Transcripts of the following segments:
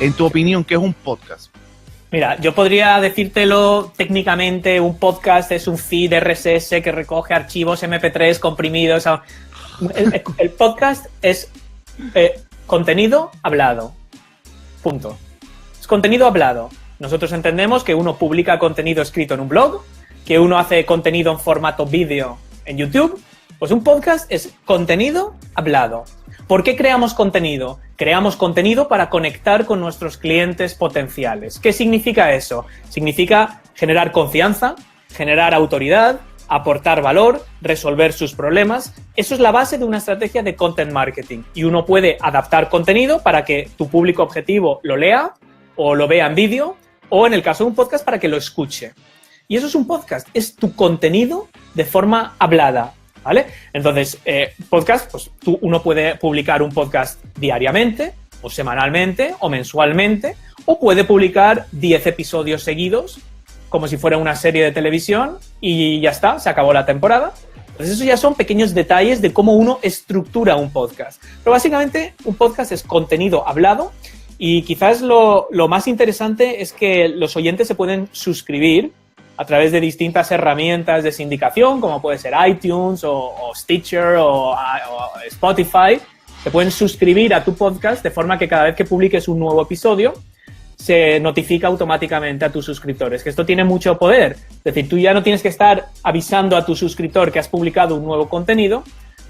en tu opinión, ¿qué es un podcast? Mira, yo podría decírtelo técnicamente, un podcast es un feed RSS que recoge archivos MP3 comprimidos. El podcast es contenido hablado. Punto. Es contenido hablado. Nosotros entendemos que uno publica contenido escrito en un blog, que uno hace contenido en formato vídeo en YouTube. Pues un podcast es contenido hablado. ¿Por qué creamos contenido? Creamos contenido para conectar con nuestros clientes potenciales. ¿Qué significa eso? Significa generar confianza, generar autoridad, aportar valor, resolver sus problemas. Eso es la base de una estrategia de content marketing. Y uno puede adaptar contenido para que tu público objetivo lo lea o lo vea en vídeo, o en el caso de un podcast para que lo escuche. Y eso es un podcast, es tu contenido de forma hablada. ¿Vale? Entonces, podcast, pues uno puede publicar un podcast diariamente, o semanalmente, o mensualmente, o puede publicar 10 episodios seguidos, como si fuera una serie de televisión, y ya está, se acabó la temporada. Entonces, eso ya son pequeños detalles de cómo uno estructura un podcast. Pero básicamente, un podcast es contenido hablado, y quizás lo más interesante es que los oyentes se pueden suscribir a través de distintas herramientas de sindicación, como puede ser iTunes o Stitcher o Spotify. Se pueden suscribir a tu podcast de forma que cada vez que publiques un nuevo episodio se notifica automáticamente a tus suscriptores, que esto tiene mucho poder. Es decir, tú ya no tienes que estar avisando a tu suscriptor que has publicado un nuevo contenido,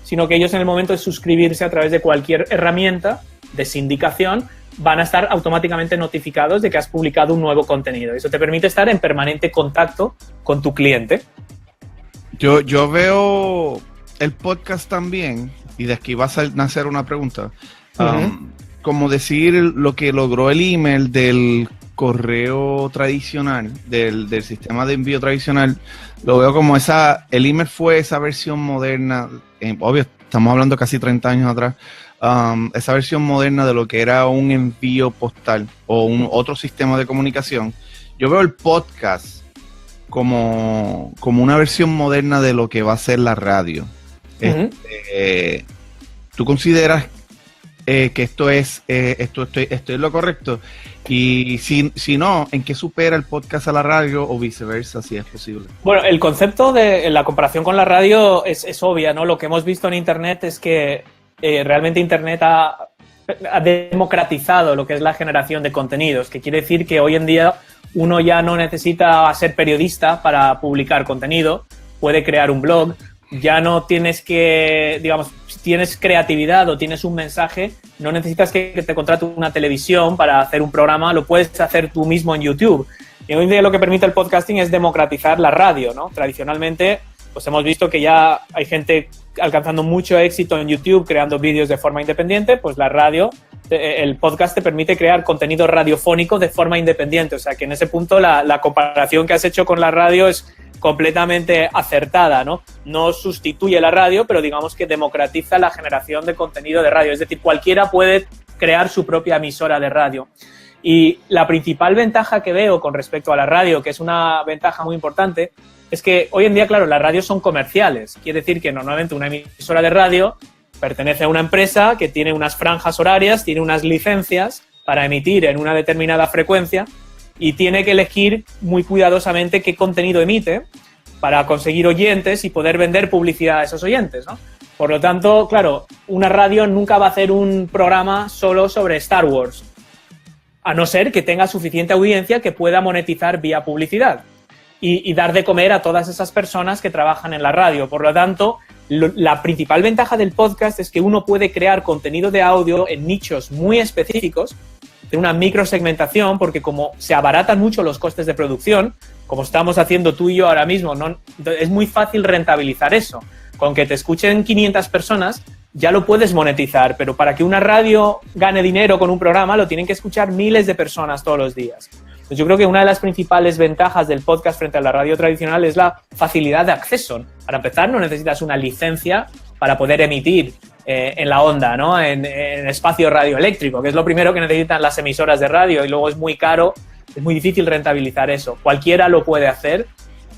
sino que ellos en el momento de suscribirse a través de cualquier herramienta de sindicación van a estar automáticamente notificados de que has publicado un nuevo contenido. Eso te permite estar en permanente contacto con tu cliente. Yo veo el podcast también, y de aquí va a nacer una pregunta, como decir lo que logró el email del correo tradicional, del sistema de envío tradicional. Lo veo como el email fue esa versión moderna, obvio, estamos hablando casi 30 años atrás, esa versión moderna de lo que era un envío postal o otro sistema de comunicación. Yo veo el podcast como una versión moderna de lo que va a ser la radio. ¿Tú consideras que esto es lo correcto? Y si no, ¿en qué supera el podcast a la radio o viceversa, si es posible? Bueno, el concepto de la comparación con la radio es obvia, ¿no? Lo que hemos visto en Internet es que realmente Internet ha democratizado lo que es la generación de contenidos, que quiere decir que hoy en día uno ya no necesita ser periodista para publicar contenido, puede crear un blog, ya no tienes que, digamos, si tienes creatividad o tienes un mensaje, no necesitas que te contrate una televisión para hacer un programa, lo puedes hacer tú mismo en YouTube. Y hoy en día lo que permite el podcasting es democratizar la radio, ¿no? Tradicionalmente, pues hemos visto que ya hay gente alcanzando mucho éxito en YouTube, creando vídeos de forma independiente, pues la radio, el podcast te permite crear contenido radiofónico de forma independiente. O sea, que en ese punto la comparación que has hecho con la radio es completamente acertada, ¿no? No sustituye la radio, pero digamos que democratiza la generación de contenido de radio. Es decir, cualquiera puede crear su propia emisora de radio. Y la principal ventaja que veo con respecto a la radio, que es una ventaja muy importante, es que hoy en día, claro, las radios son comerciales. Quiere decir que normalmente una emisora de radio pertenece a una empresa que tiene unas franjas horarias, tiene unas licencias para emitir en una determinada frecuencia y tiene que elegir muy cuidadosamente qué contenido emite para conseguir oyentes y poder vender publicidad a esos oyentes, ¿no? Por lo tanto, claro, una radio nunca va a hacer un programa solo sobre Star Wars, a no ser que tenga suficiente audiencia que pueda monetizar vía publicidad y dar de comer a todas esas personas que trabajan en la radio. Por lo tanto, la principal ventaja del podcast es que uno puede crear contenido de audio en nichos muy específicos, de una microsegmentación, porque como se abaratan mucho los costes de producción, como estamos haciendo tú y yo ahora mismo, es muy fácil rentabilizar eso. Con que te escuchen 500 personas, ya lo puedes monetizar, pero para que una radio gane dinero con un programa, lo tienen que escuchar miles de personas todos los días. Entonces, yo creo que una de las principales ventajas del podcast frente a la radio tradicional es la facilidad de acceso. Para empezar, no necesitas una licencia para poder emitir en la onda, ¿no? En espacio radioeléctrico, que es lo primero que necesitan las emisoras de radio, y luego es muy caro, es muy difícil rentabilizar eso. Cualquiera lo puede hacer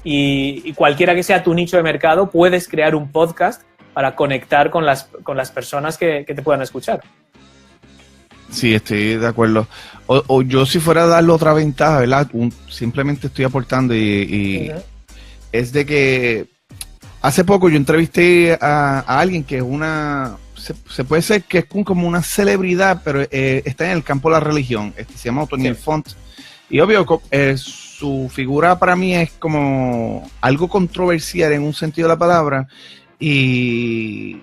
y cualquiera que sea tu nicho de mercado, puedes crear un podcast para conectar con las personas que te puedan escuchar. Sí, estoy de acuerdo. O yo si fuera a darle otra ventaja, ¿verdad? Simplemente estoy aportando y es de que hace poco yo entrevisté a alguien que es se puede ser que es como una celebridad, pero está en el campo de la religión. Se llama Otoniel Font. Y obvio, su figura para mí es como algo controversial en un sentido de la palabra. Y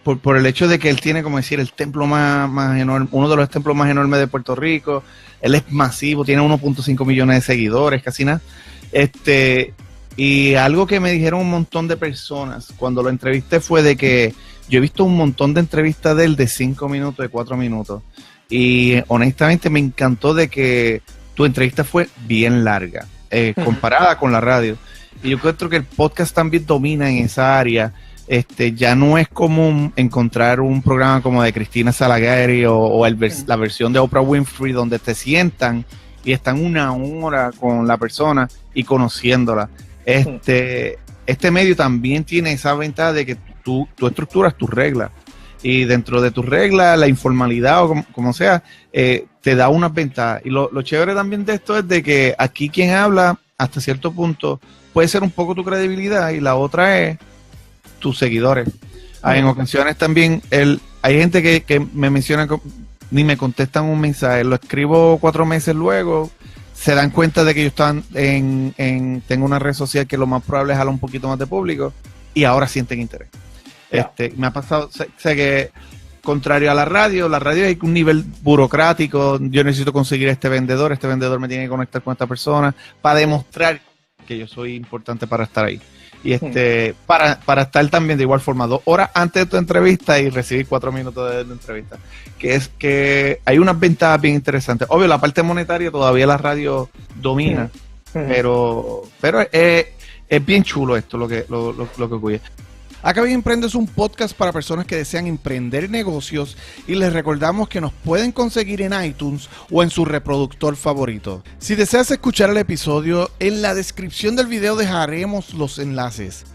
por el hecho de que él tiene, como decir, el templo más enorme, uno de los templos más enormes de Puerto Rico. Él es masivo, tiene 1.5 millones de seguidores, casi nada. Y algo que me dijeron un montón de personas cuando lo entrevisté fue de que yo he visto un montón de entrevistas de él de 5 minutos, de 4 minutos. Y honestamente me encantó de que tu entrevista fue bien larga, comparada con la radio. Y yo creo que el podcast también domina en esa área. Ya no es común encontrar un programa como de Cristina Salageri o la versión de Oprah Winfrey donde te sientan y están 1 hora con la persona y conociéndola. Este medio también tiene esa ventaja de que tú estructuras tus reglas y dentro de tus reglas, la informalidad o como sea, te da unas ventajas. Y lo chévere también de esto es de que aquí quien habla hasta cierto punto puede ser un poco tu credibilidad y la otra es tus seguidores. En ocasiones también hay gente que me menciona, ni me contestan un mensaje, lo escribo 4 meses luego, se dan cuenta de que yo tengo una red social que lo más probable es jalar un poquito más de público y ahora sienten interés. Me ha pasado, sé que contrario a la radio hay un nivel burocrático, yo necesito conseguir este vendedor me tiene que conectar con esta persona para demostrar que yo soy importante para estar ahí. Y para estar también de igual forma 2 horas antes de tu entrevista y recibir 4 minutos de entrevista. Que es que hay unas ventajas bien interesantes. Obvio, la parte monetaria todavía la radio domina, pero es bien chulo esto lo que ocurre. Acá Bien Emprende es un podcast para personas que desean emprender negocios y les recordamos que nos pueden conseguir en iTunes o en su reproductor favorito. Si deseas escuchar el episodio, en la descripción del video dejaremos los enlaces.